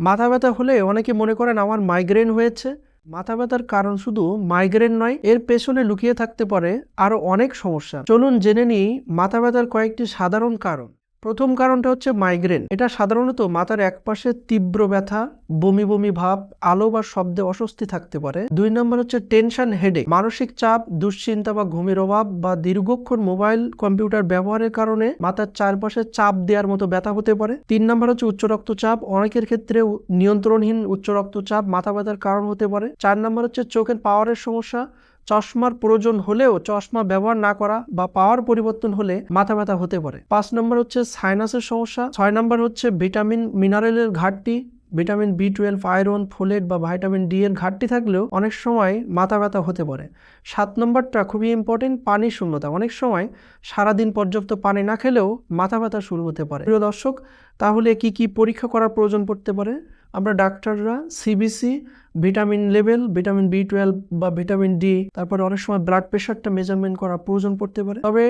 মাথা ব্যথা হলে অনেকে মনে করেন আমার মাইগ্রেন হয়েছে। মাথা ব্যথার কারণ শুধু মাইগ্রেন নয়, এর পেছনে লুকিয়ে থাকতে পারে আরো অনেক সমস্যা। চলুন জেনে নিই মাথা ব্যথার কয়েকটি সাধারণ কারণ। প্রথম কারণটা হচ্ছে মাইগ্রেন। এটা সাধারণত মাথার একপাশে তীব্র ব্যথা, বমি বমি ভাব, আলো বা শব্দে অস্বস্তি থাকতে পারে। 2 নম্বর হচ্ছে টেনশন হেডেক। মানসিক চাপ, দুশ্চিন্তা বা ঘুমের অভাব বা দীর্ঘক্ষণ মোবাইল কম্পিউটার ব্যবহারের কারণে মাথার চারপাশে চাপ দেওয়ার মতো ব্যথা হতে পারে। 3 নম্বর হচ্ছে উচ্চ রক্তচাপ। অনেকের ক্ষেত্রে নিয়ন্ত্রণহীন উচ্চ রক্তচাপ মাথা ব্যথার কারণ হতে পারে। 4 নম্বর হচ্ছে চোখের পাওয়ারের সমস্যা। চশমার প্রয়োজন হলেও চশমা ব্যবহার না করা বা পাওয়ার পরিবর্তন হলে মাথা ব্যথা হতে পারে। 5 নম্বর হচ্ছে সাইনাসের সমস্যা। 6 নম্বর হচ্ছে ভিটামিন মিনারেলের ঘাটতি। ভিটামিন B12, আয়রন, ফোলেট বা ভাইটামিন ডি এর ঘাটতি থাকলেও অনেক সময় মাথা ব্যথা হতে পারে। 7 নম্বরটা খুবই ইম্পর্টেন্ট, পানি শূন্যতা। অনেক সময় সারাদিন পর্যাপ্ত পানি না খেলেও মাথা ব্যথা শুরু হতে পারে। প্রিয় দর্শক, তাহলে কি কি পরীক্ষা করার প্রয়োজন পড়তে পারে? আমরা ডাক্তাররা CBC, vitamin level, vitamin B12 বা ভিটামিন ডি, তারপরে অনেক সময় ব্লাড প্রেশারটা মেজারমেন্ট করার প্রয়োজন পড়তে পারে। তবে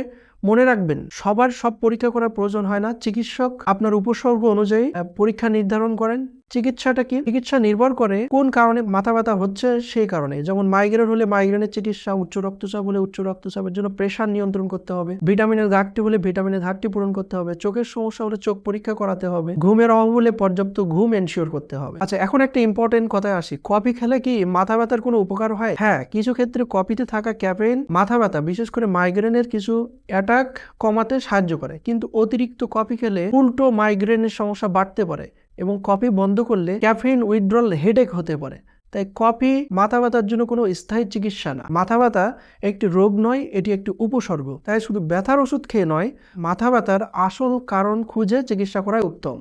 মনে রাখবেন, সবার সব পরীক্ষা করার প্রয়োজন হয় না। চিকিৎসক আপনার উপসর্গ অনুযায়ী পরীক্ষা নির্ধারণ করেন। চিকিৎসাটা কি? চিকিৎসা নির্ভর করে কোন কারণে মাথা ব্যথা হচ্ছে সেই কারণে। যেমন মাইগ্রেন হলে মাইগ্রেনের চিকিৎসা, উচ্চ রক্তচাপ হলে উচ্চ রক্তচাপের জন্য প্রেশার নিয়ন্ত্রণ করতে হবে, ভিটামিনের ঘাটতি হলে ভিটামিনের ঘাটতি পূরণ করতে হবে, চোখের সমস্যা হলে চোখ পরীক্ষা করাতে হবে, ঘুমের অভাব হলে পর্যাপ্ত ঘুম এনশিওর করতে হবে। আচ্ছা, এখন একটা ইম্পর্টেন্ট কথায় আসি। কফি খেলে কি মাথা ব্যথার কোনো উপকার হয়? হ্যাঁ, কিছু ক্ষেত্রে কফিতে থাকা ক্যাফেইন মাথা ব্যথা, বিশেষ করে মাইগ্রেনের কিছু অ্যাটাক কমাতে সাহায্য করে। কিন্তু অতিরিক্ত কফি খেলে উল্টো মাইগ্রেনের সমস্যা বাড়তে পারে এবং কফি বন্ধ করলে ক্যাফেইন উইথড্রল হেডেক হতে পারে। তাই কফি মাথা ব্যথার জন্য কোনো স্থায়ী চিকিৎসা না। মাথা ব্যথা একটি রোগ নয়, এটি একটি উপসর্গ। তাই শুধু ব্যথার ওষুধ খেয়ে নয়, মাথা ব্যথার আসল কারণ খুঁজে চিকিৎসা করাই উত্তম।